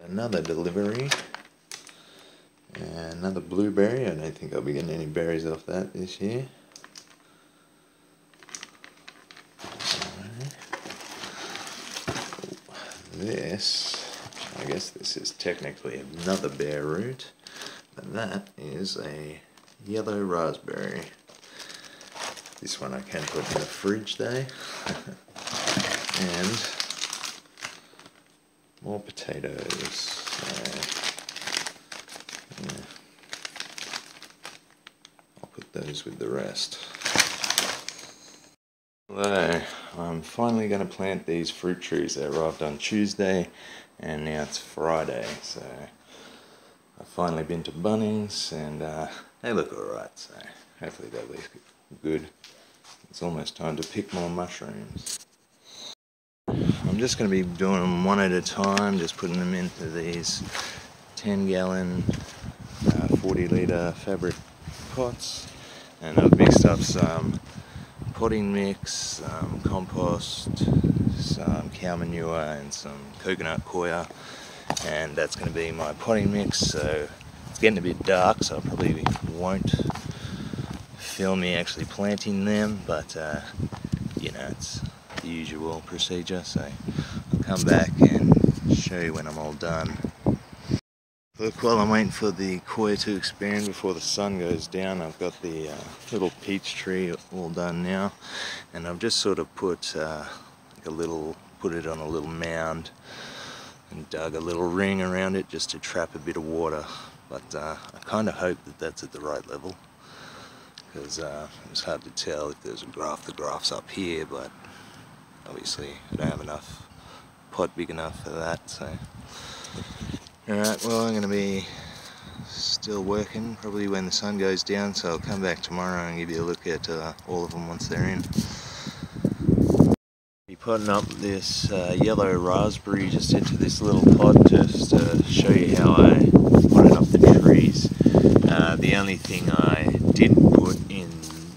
another delivery. And another blueberry. I don't think I'll be getting any berries off that this year. This, I guess this is technically another bare root, but that is a yellow raspberry. This one I can put in the fridge though. And more potatoes. So, yeah. I'll put those with the rest. Hello, I'm finally going to plant these fruit trees. They arrived on Tuesday and now it's Friday, so I've finally been to Bunnings and they look alright, so hopefully they'll look good. It's almost time to pick more mushrooms. I'm just going to be doing them one at a time, just putting them into these 10-gallon 40-litre fabric pots, and I've mixed up some potting mix, compost, some cow manure and some coconut coir, and that's going to be my potting mix. So it's getting a bit dark, so I probably won't film me actually planting them, but you know, it's the usual procedure, so I'll come back and show you when I'm all done. Look, while I'm waiting for the coir to expand before the sun goes down, I've got the little peach tree all done now, and I've just sort of put put it on a little mound and dug a little ring around it just to trap a bit of water. But I kind of hope that that's at the right level, because it's hard to tell if there's a graph. The graph's up here, but obviously I don't have enough pot big enough for that. So. Alright, well, I'm going to be still working probably when the sun goes down, so I'll come back tomorrow and give you a look at all of them once they're in. Be putting up this yellow raspberry just into this little pot just to show you how I potted up the trees. The only thing I didn't put in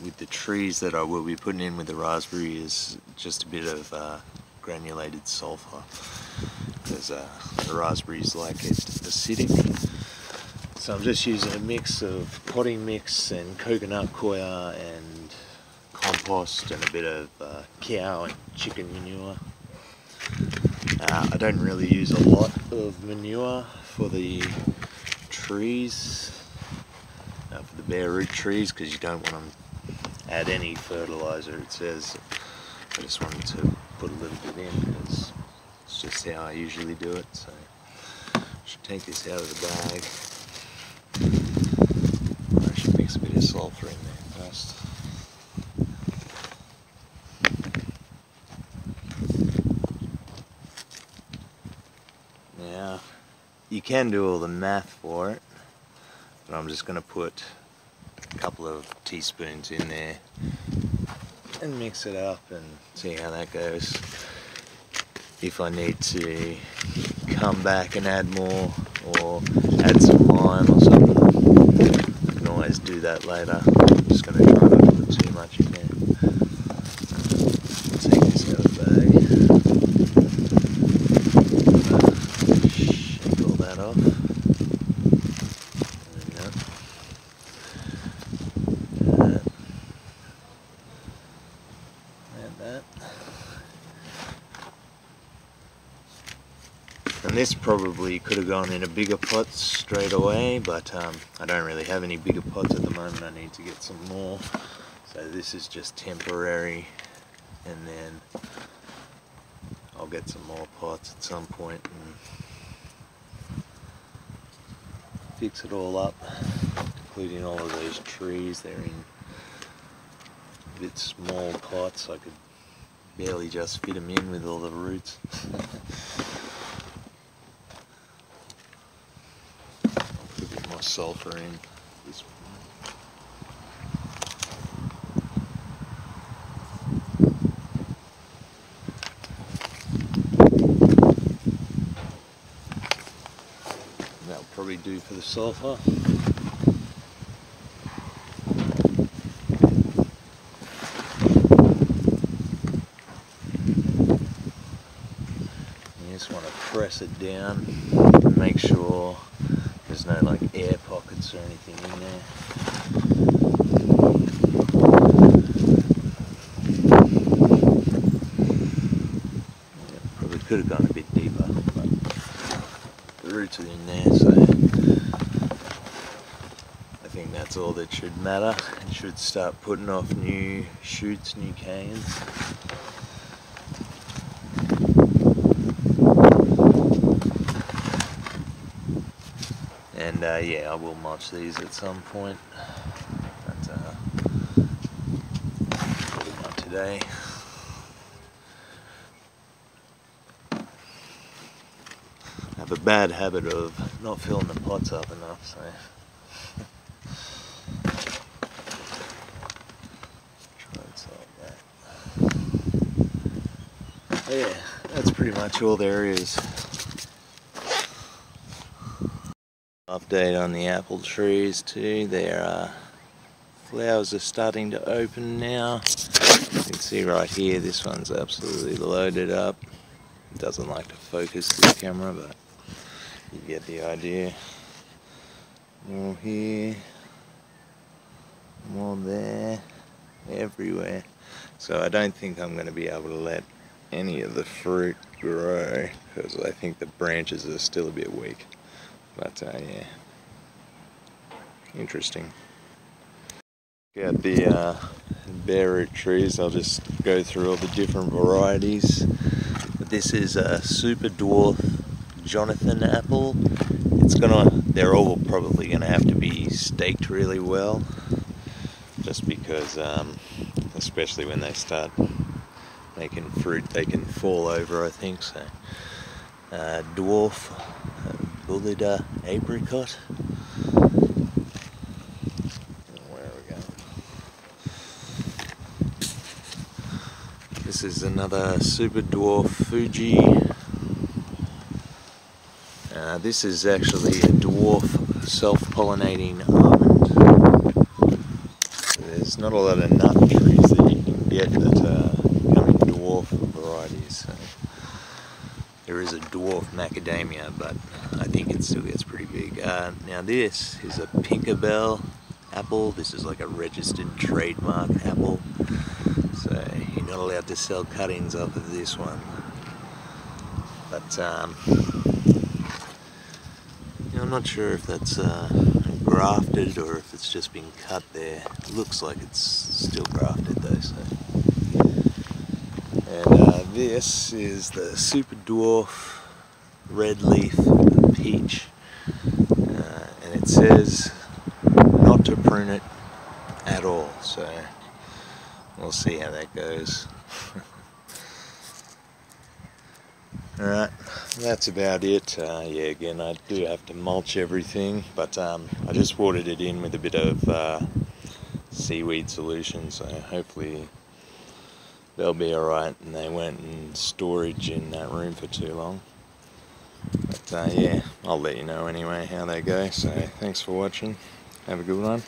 with the trees that I will be putting in with the raspberry is just a bit of granulated sulfur, because the raspberries like it acidic. So I'm just using a mix of potting mix and coconut coir and compost and a bit of cow and chicken manure. I don't really use a lot of manure for the trees, for the bare root trees, because you don't want to add any fertilizer. It says I just wanted to put a little bit in because it's just how I usually do it. So I should take this out of the bag. I should mix a bit of sulfur in there first. Now, you can do all the math for it, but I'm just going to put a couple of teaspoons in there and mix it up and see how that goes. If I need to come back and add more or add some lime or something, I can always do that later. I'm just going to try not to put too much in there. Take this out of the bag. Shake all that off. There we go. Add that. And this probably could have gone in a bigger pot straight away, but I don't really have any bigger pots at the moment. I need to get some more. So this is just temporary, and then I'll get some more pots at some point and fix it all up, including all of those trees. They're in a bit small pots. I could barely just fit them in with all the roots. Sulfur in this one. That'll probably do for the sulfur. You just want to press press it down and make sure there's no like air pockets or anything in there. Yeah, probably could have gone a bit deeper, but the roots are in there, so I think that's all that should matter. It should start putting off new shoots, new canes. And yeah, I will mulch these at some point, but not today. I have a bad habit of not filling the pots up enough, so try and solve that. Yeah, that's pretty much all there is. Update on the apple trees too. Their flowers are starting to open now. You can see right here, this one's absolutely loaded up. It doesn't like to focus this camera, but you get the idea. More here, more there, everywhere. So I don't think I'm going to be able to let any of the fruit grow because I think the branches are still a bit weak. But yeah, interesting. Got the bare root trees. I'll just go through all the different varieties. This is a super dwarf Jonathan apple. They're all probably gonna have to be staked really well, just because, especially when they start making fruit, they can fall over, I think. So, dwarf Bullida apricot. Where are we going? This is another super dwarf Fuji. This is actually a dwarf self-pollinating almond. There's not a lot of nut trees that you can get that come in dwarf varieties. So there is a dwarf macadamia, but I think it still gets pretty big. Now this is a Tinkerbell apple. This is like a registered trademark apple. So you're not allowed to sell cuttings off of this one. But I'm not sure if that's grafted or if it's just been cut there. It looks like it's still grafted though. So. And this is the super dwarf red leaf peach, and it says not to prune it at all, so we'll see how that goes. Alright, that's about it. Yeah, again, I do have to mulch everything, but I just watered it in with a bit of seaweed solution, so hopefully they'll be alright and they won't in storage in that room for too long. But yeah, I'll let you know anyway how they go, so thanks for watching. Have a good one.